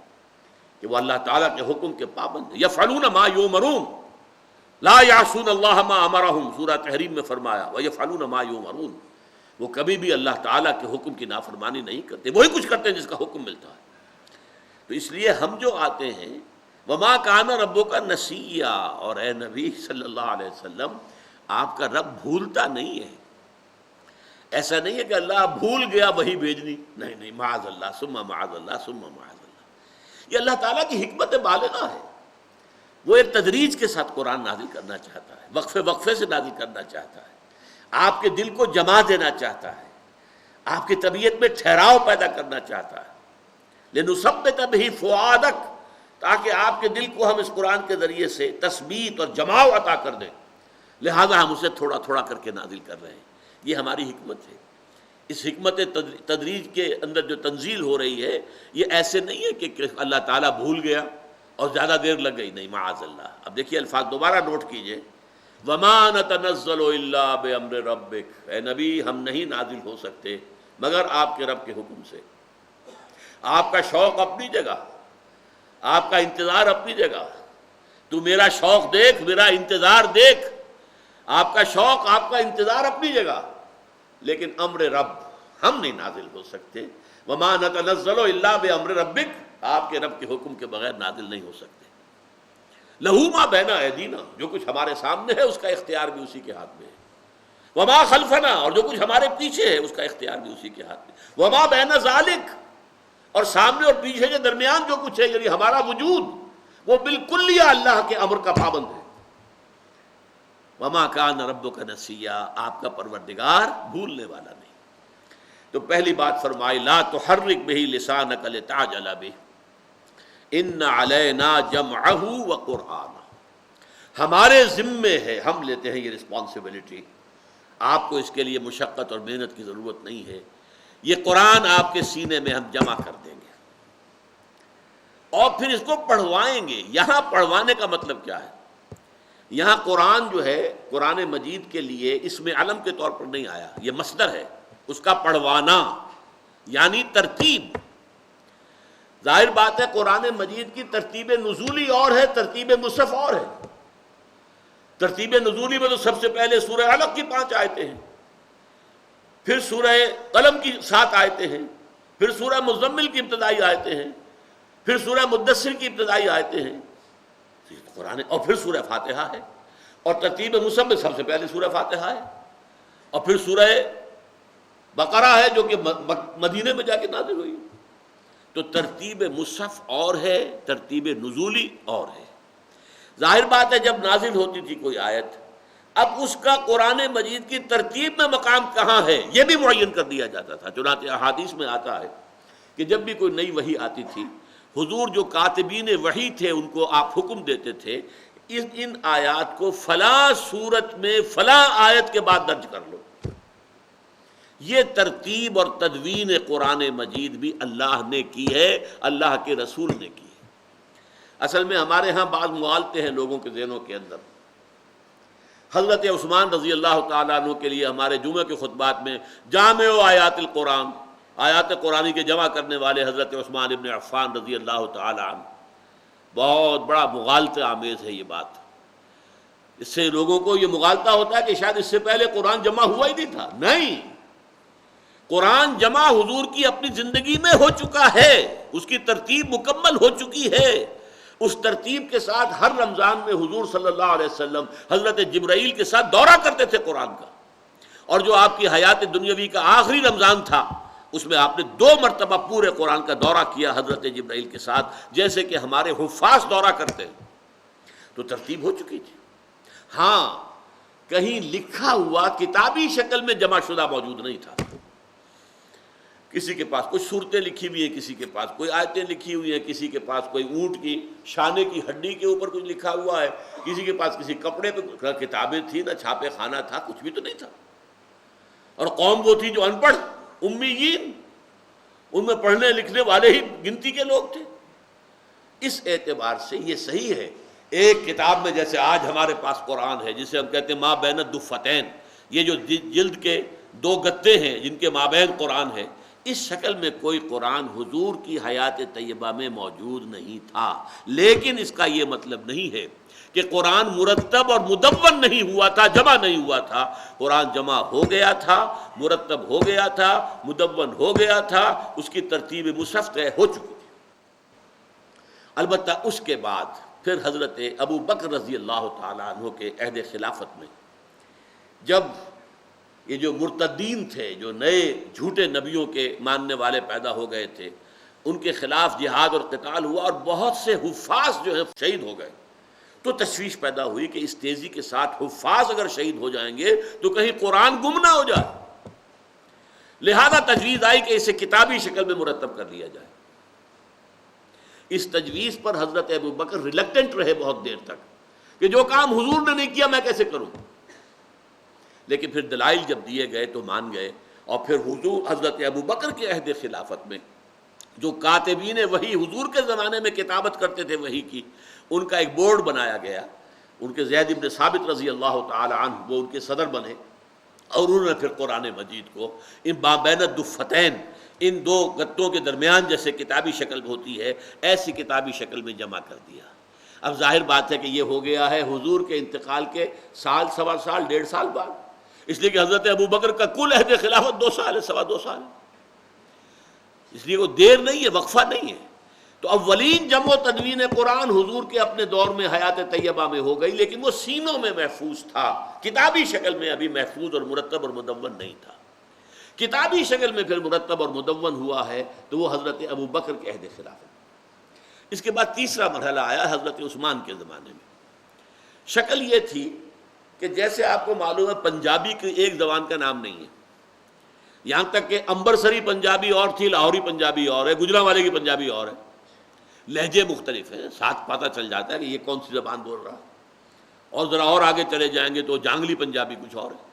کہ وہ اللہ تعالیٰ کے حکم کے پابند ہیں۔ یفعلون ما یؤمرون لا یعصون اللہ ما امرہم، سورہ تحریم میں فرمایا ویفعلون ما یؤمرون، وہ کبھی بھی اللہ تعالیٰ کے حکم کی نافرمانی نہیں کرتے، وہی کچھ کرتے ہیں جس کا حکم ملتا ہے۔ تو اس لیے ہم جو آتے ہیں وما کان ربک نسیا، اور اے نبی صلی اللہ علیہ وسلم آپ کا رب بھولتا نہیں ہے۔ ایسا نہیں ہے کہ اللہ بھول گیا وہی بھیجنی، نہیں، معاذ اللہ ثم معاذ اللہ ثم معاذ اللہ۔ یہ اللہ تعالیٰ کی حکمت بالغہ ہے، وہ ایک تدریج کے ساتھ قرآن نازل کرنا چاہتا ہے، وقفے سے نازل کرنا چاہتا ہے، آپ کے دل کو جما دینا چاہتا ہے، آپ کی طبیعت میں ٹھہراؤ پیدا کرنا چاہتا ہے۔ لنثبت بہ فؤادک، تاکہ آپ کے دل کو ہم اس قرآن کے ذریعے سے تثبیت اور جماؤ عطا کر دیں، لہذا ہم اسے تھوڑا تھوڑا کر کے نازل کر رہے ہیں۔ یہ ہماری حکمت ہے۔ اس حکمت تدریج کے اندر جو تنزیل ہو رہی ہے، یہ ایسے نہیں ہے کہ اللہ تعالیٰ بھول گیا اور زیادہ دیر لگ گئی، نہیں، معاذ اللہ۔ اب دیکھیے الفاظ دوبارہ نوٹ کیجئے، وما نتنزل الا بامر ربک، اے نبی ہم نہیں نازل ہو سکتے مگر آپ کے رب کے حکم سے۔ آپ کا شوق اپنی جگہ، آپ کا انتظار اپنی جگہ، تو میرا شوق دیکھ، میرا انتظار دیکھ، آپ کا شوق، آپ کا انتظار اپنی جگہ، لیکن امر رب ہم نہیں نازل ہو سکتے۔ وما نتنزل الا بامر ربک، آپ کے رب کے حکم کے بغیر نازل نہیں ہو سکتے۔ لہو ما بین ایدینا، جو کچھ ہمارے سامنے ہے اس کا اختیار بھی اسی کے ہاتھ میں ہے۔ وما خلفنا، اور جو کچھ ہمارے پیچھے ہے اس کا اختیار بھی اسی کے ہاتھ میں۔ وما بین ذالک، اور سامنے اور پیچھے کے درمیان جو کچھ ہے، یعنی ہمارا وجود، وہ بالکل اللہ کے امر کا پابند ہے۔ وما کان ربک نسیا، آپ کا پروردگار بھولنے والا نہیں۔ تو پہلی بات فرمائی لا تحرک بہ لسانک لتعجل بہ ان علینا جمعہ وقرآنہ، ہمارے ذمے ہے، ہم لیتے ہیں یہ رسپانسبلٹی، آپ کو اس کے لیے مشقت اور محنت کی ضرورت نہیں ہے، یہ قرآن آپ کے سینے میں ہم جمع کر دیں گے اور پھر اس کو پڑھوائیں گے۔ یہاں پڑھوانے کا مطلب کیا ہے؟ یہاں قرآن جو ہے قرآن مجید کے لیے اسم علم کے طور پر نہیں آیا، یہ مصدر ہے، اس کا پڑھوانا یعنی ترتیب۔ ظاہر بات ہے قرآن مجید کی ترتیب نزولی اور ہے، ترتیب مصحف اور ہے۔ ترتیب نزولی میں تو سب سے پہلے سورہ علق کی 5 آیتیں ہیں، پھر سورہ قلم کی 7 آیتیں ہیں، پھر سورہ مزمل کی ابتدائی آیتیں ہیں، پھر سورہ مدثر کی ابتدائی آیتیں ہیں، قرآن، اور پھر سورہ فاتحہ ہے، اور ترتیب مصحف میں سب سے پہلے سورہ فاتحہ ہے، اور پھر سورہ بقرہ ہے جو کہ مدینے میں جا کے نازل ہوئی۔ تو ترتیب مصحف اور ہے، ترتیب نزولی اور ہے۔ ظاہر بات ہے جب نازل ہوتی تھی کوئی آیت، اب اس کا قرآن مجید کی ترتیب میں مقام کہاں ہے یہ بھی معین کر دیا جاتا تھا۔ چنانچہ احادیث میں آتا ہے کہ جب بھی کوئی نئی وحی آتی تھی، حضور جو کاتبین وحی تھے ان کو آپ حکم دیتے تھے ان آیات کو فلاں صورت میں فلاں آیت کے بعد درج کر لو۔ یہ ترتیب اور تدوین قرآن مجید بھی اللہ نے کی ہے، اللہ کے رسول نے کی ہے۔ اصل میں ہمارے ہاں بعض مغالطے ہیں لوگوں کے ذہنوں کے اندر۔ حضرت عثمان رضی اللہ تعالیٰ عنہ کے لیے ہمارے جمعہ کے خطبات میں جامع آیات القرآن، آیات قرآنی کے جمع کرنے والے حضرت عثمان ابن عفان رضی اللہ تعالیٰ عنہ، بہت بڑا مغالطہ آمیز ہے یہ بات۔ اس سے لوگوں کو یہ مغالطہ ہوتا ہے کہ شاید اس سے پہلے قرآن جمع ہوا ہی نہیں تھا۔ نہیں، قرآن جمع حضور کی اپنی زندگی میں ہو چکا ہے، اس کی ترتیب مکمل ہو چکی ہے۔ اس ترتیب کے ساتھ ہر رمضان میں حضور صلی اللہ علیہ وسلم حضرت جبرائیل کے ساتھ دورہ کرتے تھے قرآن کا، اور جو آپ کی حیات دنیاوی کا آخری رمضان تھا اس میں آپ نے 2 مرتبہ پورے قرآن کا دورہ کیا حضرت جبرائیل کے ساتھ، جیسے کہ ہمارے حفاظ دورہ کرتے ہیں۔ تو ترتیب ہو چکی تھی۔ ہاں، کہیں لکھا ہوا کتابی شکل میں جمع شدہ موجود نہیں تھا۔ کسی کے پاس کچھ صورتیں لکھی ہوئی ہیں، کسی کے پاس کوئی آیتیں لکھی ہوئی ہیں، کسی کے پاس کوئی اونٹ کی شانے کی ہڈی کے اوپر کچھ لکھا ہوا ہے، کسی کے پاس کسی کپڑے پہ کتابیں تھیں، نہ چھاپے خانہ تھا، کچھ بھی تو نہیں تھا۔ اور قوم وہ تھی جو ان پڑھ امیین، ان میں پڑھنے لکھنے والے ہی گنتی کے لوگ تھے۔ اس اعتبار سے یہ صحیح ہے، ایک کتاب میں جیسے آج ہمارے پاس قرآن ہے جسے ہم کہتے ہیں ما بین الدفتین، یہ جو جلد کے 2 گتے ہیں جن کے مابین قرآن ہے، اس شکل میں کوئی قرآن حضور کی حیات طیبہ میں موجود نہیں تھا۔ لیکن اس کا یہ مطلب نہیں ہے کہ قرآن مرتب اور مدون نہیں ہوا تھا، جمع نہیں ہوا تھا۔ قرآن جمع ہو گیا تھا، مرتب ہو گیا تھا، مدون ہو گیا تھا، اس کی ترتیب مصحف طے ہو چکی تھی۔ البتہ اس کے بعد پھر حضرت ابو بکر رضی اللہ تعالیٰ عنہ کے عہد خلافت میں جب یہ جو مرتدین تھے، جو نئے جھوٹے نبیوں کے ماننے والے پیدا ہو گئے تھے، ان کے خلاف جہاد اور قتال ہوا اور بہت سے حفاظ جو ہیں شہید ہو گئے، تو تشویش پیدا ہوئی کہ اس تیزی کے ساتھ حفاظ اگر شہید ہو جائیں گے تو کہیں قرآن گم نہ ہو جائے۔ لہذا تجویز آئی کہ اسے کتابی شکل میں مرتب کر لیا جائے۔ اس تجویز پر حضرت ابو بکر ریلکٹنٹ رہے بہت دیر تک کہ جو کام حضور نے نہیں کیا میں کیسے کروں، لیکن پھر دلائل جب دیے گئے تو مان گئے، اور پھر حضور حضرت ابو بکر کے عہد خلافت میں جو کاتبین وحی حضور کے زمانے میں کتابت کرتے تھے وحی کی، ان کا ایک بورڈ بنایا گیا ان کے زید بن ثابت رضی اللہ تعالی عنہ وہ ان کے صدر بنے، اور انہوں نے پھر قرآن مجید کو ان مابین الدفتین، ان دو گتوں کے درمیان جیسے کتابی شکل ہوتی ہے ایسی کتابی شکل میں جمع کر دیا۔ اب ظاہر بات ہے کہ یہ ہو گیا ہے حضور کے انتقال کے سال، سوا سال، 1.5 سال بعد، اس لیے کہ حضرت ابو بکر کا کل عہد خلافت 2 سال ہے، سوا 2 سال، اس لیے وہ دیر نہیں ہے، وقفہ نہیں ہے۔ تو اولین جمع و تدوین قرآن حضور کے اپنے دور میں حیات طیبہ میں ہو گئی، لیکن وہ سینوں میں محفوظ تھا، کتابی شکل میں ابھی محفوظ اور مرتب اور مدون نہیں تھا۔ کتابی شکل میں پھر مرتب اور مدون ہوا ہے تو وہ حضرت ابو بکر کے عہد خلافت۔ اس کے بعد تیسرا مرحلہ آیا حضرت عثمان کے زمانے میں۔ شکل یہ تھی کہ جیسے آپ کو معلوم ہے پنجابی کی ایک زبان کا نام نہیں ہے، یہاں تک کہ امبرسری پنجابی اور تھی، لاہوری پنجابی اور ہے، گجرانوالے کی پنجابی اور ہے، لہجے مختلف ہیں، ساتھ پتہ چل جاتا ہے کہ یہ کون سی زبان بول رہا ہے، اور ذرا اور آگے چلے جائیں گے تو جانگلی پنجابی کچھ اور ہے۔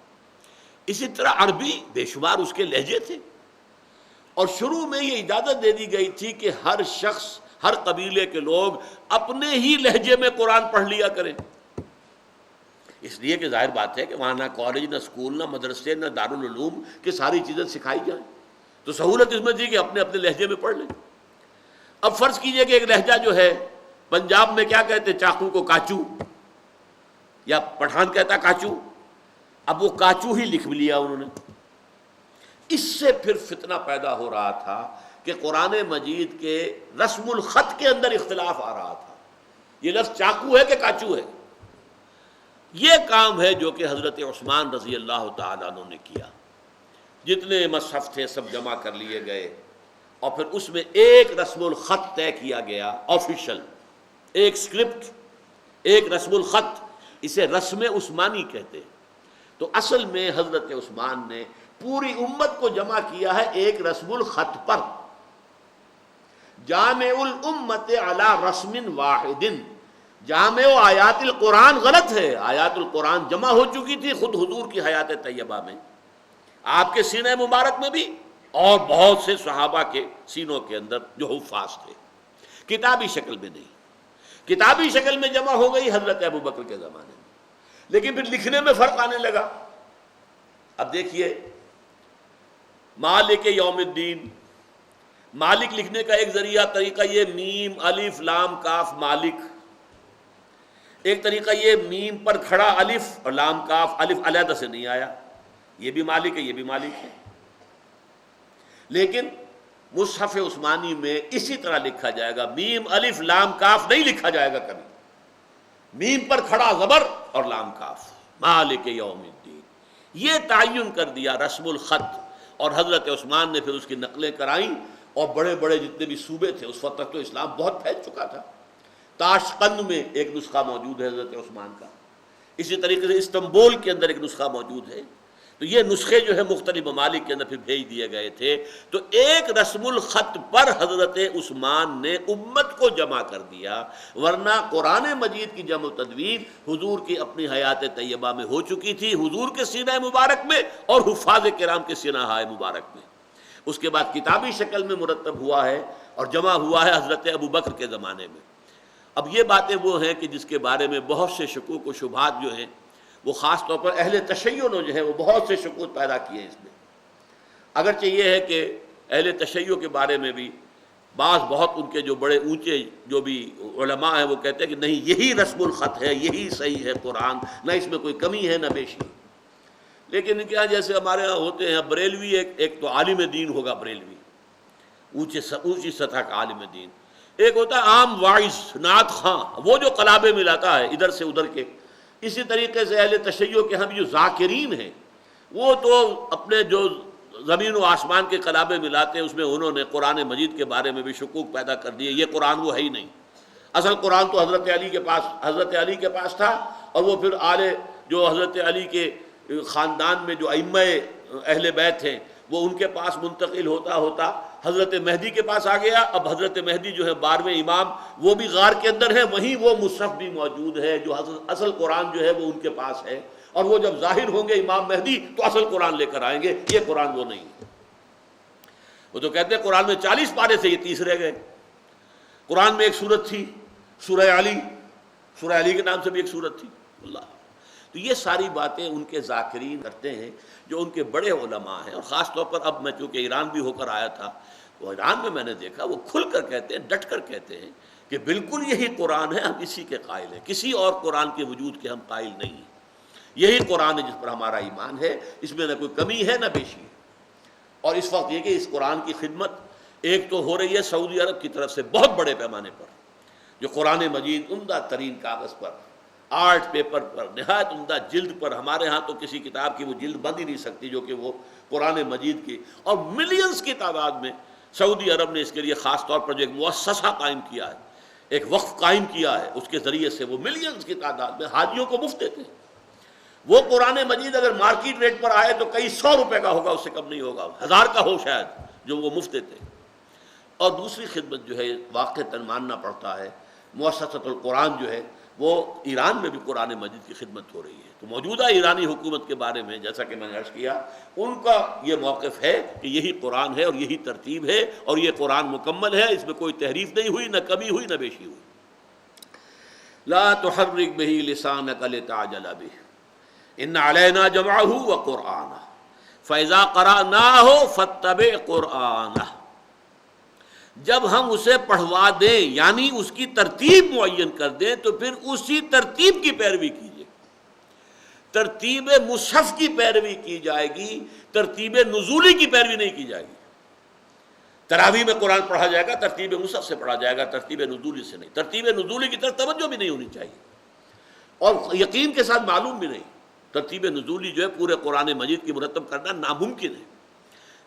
اسی طرح عربی بے شمار اس کے لہجے تھے، اور شروع میں یہ اجازت دے دی گئی تھی کہ ہر شخص، ہر قبیلے کے لوگ اپنے ہی لہجے میں قرآن پڑھ لیا کریں، اس لیے کہ ظاہر بات ہے کہ وہاں نہ کالج، نہ اسکول، نہ مدرسے، نہ دارالعلوم کی ساری چیزیں سکھائی جائیں، تو سہولت اس میں تھی کہ اپنے اپنے لہجے میں پڑھ لیں۔ اب فرض کیجئے کہ ایک لہجہ جو ہے پنجاب میں کیا کہتے، چاقو کو کاچو، یا پٹھان کہتا کاچو، اب وہ کاچو ہی لکھ لیا انہوں نے۔ اس سے پھر فتنہ پیدا ہو رہا تھا کہ قرآن مجید کے رسم الخط کے اندر اختلاف آ رہا تھا، یہ لفظ چاقو ہے کہ کاچو ہے۔ یہ کام ہے جو کہ حضرت عثمان رضی اللہ تعالیٰ عنہ نے کیا، جتنے مصحف تھے سب جمع کر لیے گئے، اور پھر اس میں ایک رسم الخط طے کیا گیا، آفیشل، ایک اسکرپٹ، ایک رسم الخط، اسے رسم عثمانی کہتے ہیں۔ تو اصل میں حضرت عثمان نے پوری امت کو جمع کیا ہے ایک رسم الخط پر، جامع الامت علی رسم واحد۔ جامع و آیات القرآن غلط ہے، آیات القرآن جمع ہو چکی تھی خود حضور کی حیات طیبہ میں، آپ کے سینہ مبارک میں بھی، اور بہت سے صحابہ کے سینوں کے اندر جو حفاظ تھے، کتابی شکل میں نہیں۔ کتابی شکل میں جمع ہو گئی حضرت ابو بکر کے زمانے میں، لیکن پھر لکھنے میں فرق آنے لگا۔ اب دیکھیے مالک یوم الدین، مالک لکھنے کا ایک ذریعہ طریقہ یہ میم الف لام کاف مالک، ایک طریقہ یہ میم پر کھڑا الف اور لام کاف، الف علیحدہ سے نہیں آیا، یہ بھی مالک ہے یہ بھی مالک ہے۔ لیکن مصحف عثمانی میں اسی طرح لکھا جائے گا، میم الف لام کاف نہیں لکھا جائے گا کبھی، میم پر کھڑا زبر اور لام کاف، مالک یوم الدین۔ یہ تعین کر دیا رسم الخط، اور حضرت عثمان نے پھر اس کی نقلیں کرائیں، اور بڑے بڑے جتنے بھی صوبے تھے، اس وقت تک تو اسلام بہت پھیل چکا تھا۔ تاشقند میں ایک نسخہ موجود ہے حضرت عثمان کا، اسی طریقے سے استنبول کے اندر ایک نسخہ موجود ہے۔ تو یہ نسخے جو ہے مختلف ممالک کے اندر پھر بھیج دیے گئے تھے، تو ایک رسم الخط پر حضرت عثمان نے امت کو جمع کر دیا، ورنہ قرآن مجید کی جمع و تدوین حضور کی اپنی حیات طیبہ میں ہو چکی تھی، حضور کے سینہ مبارک میں اور حفاظ کرام کے سینہ مبارک میں۔ اس کے بعد کتابی شکل میں مرتب ہوا ہے اور جمع ہوا ہے حضرت ابو بکر کے زمانے میں۔ اب یہ باتیں وہ ہیں کہ جس کے بارے میں بہت سے شکوک و شبہات جو ہیں، وہ خاص طور پر اہل تشیع نے جو ہے وہ بہت سے شکوک پیدا کیے اس میں۔ اگرچہ یہ ہے کہ اہل تشیع کے بارے میں بھی بعض بہت ان کے جو بڑے اونچے جو بھی علماء ہیں وہ کہتے ہیں کہ نہیں، یہی رسم الخط ہے، یہی صحیح ہے قرآن، نہ اس میں کوئی کمی ہے نہ بیشی۔ لیکن کیا جیسے ہمارے ہاں ہوتے ہیں بریلوی، ایک تو عالم دین ہوگا بریلوی، اونچی سطح کا عالم دین، ایک ہوتا ہے عام واعظ نعت خواں، وہ جو قلابے ملاتا ہے ادھر سے ادھر کے۔ اسی طریقے سے اہل تشیع کے ہم جو ذاکرین ہیں، وہ تو اپنے جو زمین و آسمان کے قلابے ملاتے ہیں، اس میں انہوں نے قرآن مجید کے بارے میں بھی شکوک پیدا کر دیے، یہ قرآن وہ ہے ہی نہیں۔ اصل قرآن تو حضرت علی کے پاس تھا، اور وہ پھر جو حضرت علی کے خاندان میں جو ائمہ اہل بیت ہیں وہ ان کے پاس منتقل ہوتا ہوتا حضرت مہدی کے پاس آ گیا۔ اب حضرت مہدی جو ہے 12ویں امام، وہ بھی غار کے اندر ہے، وہیں وہ مصحف بھی موجود ہے، جو اصل قرآن جو ہے وہ ان کے پاس ہے، اور وہ جب ظاہر ہوں گے امام مہدی تو اصل قرآن لے کر آئیں گے۔ یہ قرآن وہ نہیں ہے۔ وہ تو کہتے ہیں قرآن میں 40 پارے تھے، یہ 30 رہ گئے۔ قرآن میں ایک سورت تھی سورہ علی، سورہ علی کے نام سے بھی ایک سورت تھی اللہ. تو یہ ساری باتیں ان کے ذاکرین کرتے ہیں جو ان کے بڑے علماء ہیں. اور خاص طور پر اب میں چونکہ ایران بھی ہو کر آیا تھا تو ایران میں میں نے دیکھا وہ کھل کر کہتے ہیں, ڈٹ کر کہتے ہیں کہ بالکل یہی قرآن ہے, ہم اسی کے قائل ہیں, کسی اور قرآن کے وجود کے ہم قائل نہیں ہیں. یہی قرآن ہے جس پر ہمارا ایمان ہے, اس میں نہ کوئی کمی ہے نہ بیشی ہے. اور اس وقت یہ کہ اس قرآن کی خدمت ایک تو ہو رہی ہے سعودی عرب کی طرف سے بہت بڑے پیمانے پر, جو قرآن مجید عمدہ ترین کاغذ پر, آرٹ پیپر پر, نہایت عمدہ جلد پر, ہمارے ہاں تو کسی کتاب کی وہ جلد بن ہی نہیں سکتی جو کہ وہ قرآن مجید کی, اور ملینز کی تعداد میں سعودی عرب نے اس کے لیے خاص طور پر جو ایک مؤسسہ قائم کیا ہے, ایک وقف قائم کیا ہے, اس کے ذریعے سے وہ ملینز کی تعداد میں حاجیوں کو مفت دیتے ہیں. وہ قرآن مجید اگر مارکیٹ ریٹ پر آئے تو کئی 100 روپے کا ہوگا, اس سے کم نہیں ہوگا, 1000 کا ہو شاید, جو وہ مفت دیتے ہیں. اور دوسری خدمت جو ہے واقعتاً ماننا پڑتا ہے, مؤسسۃ القرآن جو ہے وہ ایران میں بھی قرآن مجید کی خدمت ہو رہی ہے. تو موجودہ ایرانی حکومت کے بارے میں جیسا کہ میں نے عرض کیا, ان کا یہ موقف ہے کہ یہی قرآن ہے اور یہی ترتیب ہے اور یہ قرآن مکمل ہے, اس میں کوئی تحریف نہیں ہوئی, نہ کمی ہوئی نہ بیشی ہوئی. لا تحرک بہ لسانک لتعجل بہ ان علینا جمعہ وقرآنہ فاذا قرأناہ فاتبع قرآنہ. جب ہم اسے پڑھوا دیں یعنی اس کی ترتیب معین کر دیں تو پھر اسی ترتیب کی پیروی کیجیے. ترتیب مصحف کی پیروی کی جائے گی, ترتیب نزولی کی پیروی نہیں کی جائے گی. تراویح میں قرآن پڑھا جائے گا, ترتیب مصحف سے پڑھا جائے گا, ترتیب نزولی سے نہیں. ترتیب نزولی کی طرف توجہ بھی نہیں ہونی چاہیے, اور یقین کے ساتھ معلوم بھی نہیں. ترتیب نزولی جو ہے پورے قرآن مجید کی مرتب کرنا ناممکن ہے.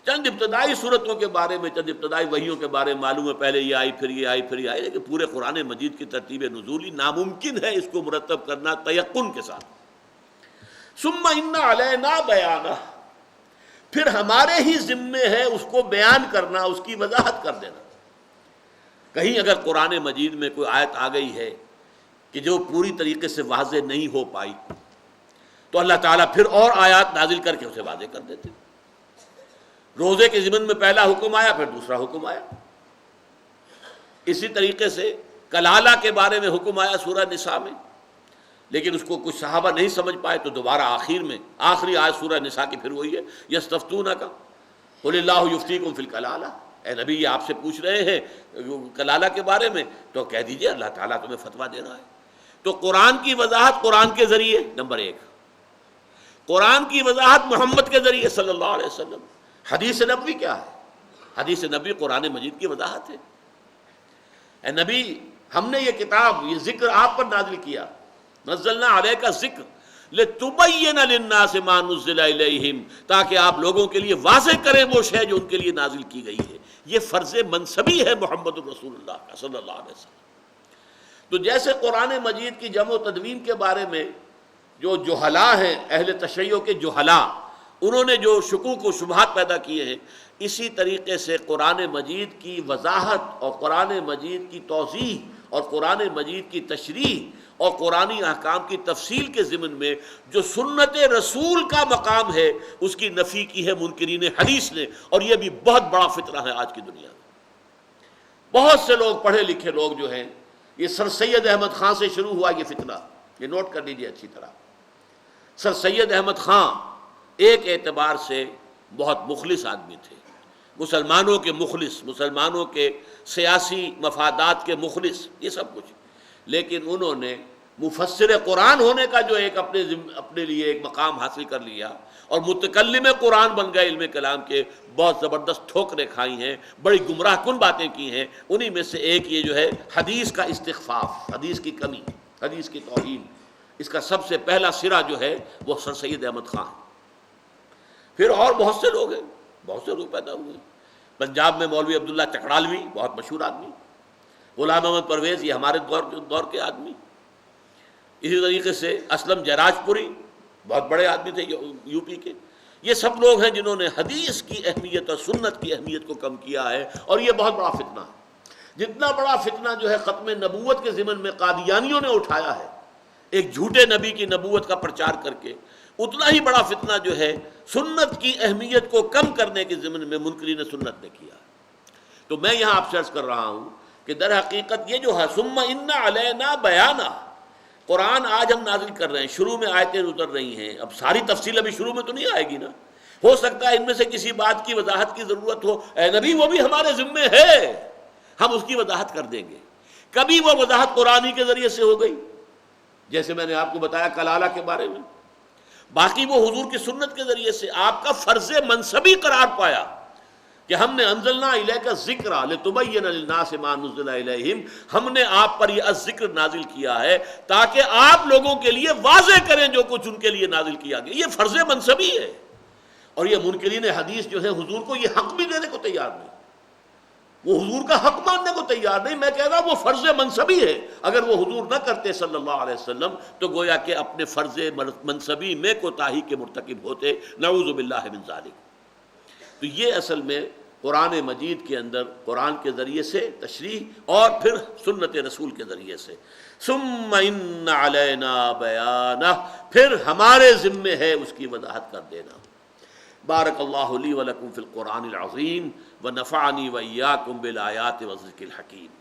چند ابتدائی صورتوں کے بارے میں, چند ابتدائی وحیوں کے بارے میں معلوم ہے, پہلے یہ آئی پھر یہ آئی پھر یہ آئی, لیکن پورے قرآن مجید کی ترتیب نزولی ناممکن ہے اس کو مرتب کرنا تیقن کے ساتھ. ثم ان علینا بیانہ, پھر ہمارے ہی ذمے ہے اس کو بیان کرنا, اس کی وضاحت کر دینا. کہیں اگر قرآن مجید میں کوئی آیت آ گئی ہے کہ جو پوری طریقے سے واضح نہیں ہو پائی تو اللہ تعالیٰ پھر اور آیات نازل کر کے اسے واضح کر دیتے. روزے کے ضمن میں پہلا حکم آیا, پھر دوسرا حکم آیا. اسی طریقے سے کلالہ کے بارے میں حکم آیا سورہ نساء میں, لیکن اس کو کچھ صحابہ نہیں سمجھ پائے تو دوبارہ آخر میں آخری آیت سورہ نساء کی پھر وہی ہے, یستفتونک قل اللہ یفتیکم فی الکلالہ. اے نبی یہ آپ سے پوچھ رہے ہیں کلالہ کے بارے میں, تو کہہ دیجئے اللہ تعالیٰ تمہیں فتویٰ دے رہا ہے. تو قرآن کی وضاحت قرآن کے ذریعے نمبر 1, قرآن کی وضاحت محمد کے ذریعے صلی اللہ علیہ وسلم. حدیث نبوی کیا ہے؟ حدیث نبوی قرآن مجید کی وضاحت ہے. اے نبی ہم نے یہ کتاب, یہ ذکر آپ پر نازل کیا, نزلنا علیک الذکر لتبین للناس ما نزل الیہم, تاکہ آپ لوگوں کے لیے واضح کریں وہ شے جو ان کے لیے نازل کی گئی ہے. یہ فرض منصبی ہے محمد الرسول اللہ کا صلی اللہ علیہ وسلم. تو جیسے قرآن مجید کی جمع و تدوین کے بارے میں جو جہلا ہیں, اہل تشیع کے جہلا, انہوں نے جو شکوک و شبہات پیدا کیے ہیں, اسی طریقے سے قرآن مجید کی وضاحت اور قرآن مجید کی توضیح اور قرآن مجید کی تشریح اور قرآنی احکام کی تفصیل کے ضمن میں جو سنت رسول کا مقام ہے اس کی نفی کی ہے منکرین حدیث نے. اور یہ بھی بہت بڑا فتنہ ہے آج کی دنیا میں. بہت سے لوگ, پڑھے لکھے لوگ جو ہیں, یہ سر سید احمد خان سے شروع ہوا یہ فتنہ, یہ نوٹ کر لیجیے اچھی طرح. سر سید احمد خان ایک اعتبار سے بہت مخلص آدمی تھے, مسلمانوں کے مخلص, مسلمانوں کے سیاسی مفادات کے مخلص, یہ سب کچھ. لیکن انہوں نے مفسر قرآن ہونے کا جو ایک اپنے لیے ایک مقام حاصل کر لیا اور متکلم قرآن بن گئے, علم کلام کے بہت زبردست ٹھوکریں کھائی ہیں, بڑی گمراہ کن باتیں کی ہیں. انہی میں سے ایک یہ جو ہے حدیث کا استخفاف, حدیث کی کمی, حدیث کی توہین, اس کا سب سے پہلا سرا جو ہے وہ سر سید احمد خان. پھر اور بہت سے لوگ ہیں, بہت سے لوگ پیدا ہوئے. پنجاب میں مولوی عبداللہ چکڑالوی بہت مشہور آدمی, غلام احمد پرویز یہ ہمارے دور کے آدمی. اسی طریقے سے اسلم جراج پوری بہت بڑے آدمی تھے یو پی کے. یہ سب لوگ ہیں جنہوں نے حدیث کی اہمیت اور سنت کی اہمیت کو کم کیا ہے, اور یہ بہت بڑا فتنہ ہے. جتنا بڑا فتنہ جو ہے ختم نبوت کے ضمن میں قادیانیوں نے اٹھایا ہے ایک جھوٹے نبی کی نبوت کا پرچار کر کے, اتنا ہی بڑا فتنہ جو ہے سنت کی اہمیت کو کم کرنے کے ضمن میں منکرین سنت نے کیا. تو میں یہاں آپ سے عرض کر رہا ہوں کہ در حقیقت یہ جو ہے ثم ان علینا بیانہ, قرآن آج ہم نازل کر رہے ہیں، شروع میں آیتیں اتر رہی ہیں، اب ساری تفصیل ابھی شروع میں تو نہیں آئے گی نا، ہو سکتا ہے ان میں سے کسی بات کی وضاحت کی ضرورت ہو، اے نبی وہ بھی ہمارے ذمے ہے، ہم اس کی وضاحت کر دیں گے۔ کبھی وہ وضاحت قرآن کے ذریعے سے ہو گئی، جیسے میں نے آپ کو بتایا کلالہ کے بارے میں، باقی وہ حضور کی سنت کے ذریعے سے آپ کا فرض منصبی قرار پایا کہ ہم نے انزلنا الیک الذکر لتبین للناس ما نزل الیہم، ہم نے آپ پر یہ الذکر نازل کیا ہے تاکہ آپ لوگوں کے لیے واضح کریں جو کچھ ان کے لیے نازل کیا گیا، یہ فرض منصبی ہے۔ اور یہ منکرین حدیث جو ہے حضور کو یہ حق بھی دینے کو تیار نہیں، وہ حضور کا حق ماننے کو تیار نہیں، میں کہہ رہا ہوں وہ فرض منصبی ہے، اگر وہ حضور نہ کرتے صلی اللہ علیہ وسلم تو گویا کہ اپنے فرض منصبی میں کوتاہی کے مرتکب ہوتے، نعوذ باللہ من ذالک۔ تو یہ اصل میں قرآن مجید کے اندر قرآن کے ذریعے سے تشریح اور پھر سنت رسول کے ذریعے سے، ثم ان علینا بیانہ، پھر ہمارے ذمے ہے اس کی وضاحت کر دینا۔ بارک اللہ لی ولکم فی القرآن العظیم ونفعنی وإیاکم بالآیات والذکر الحکیم۔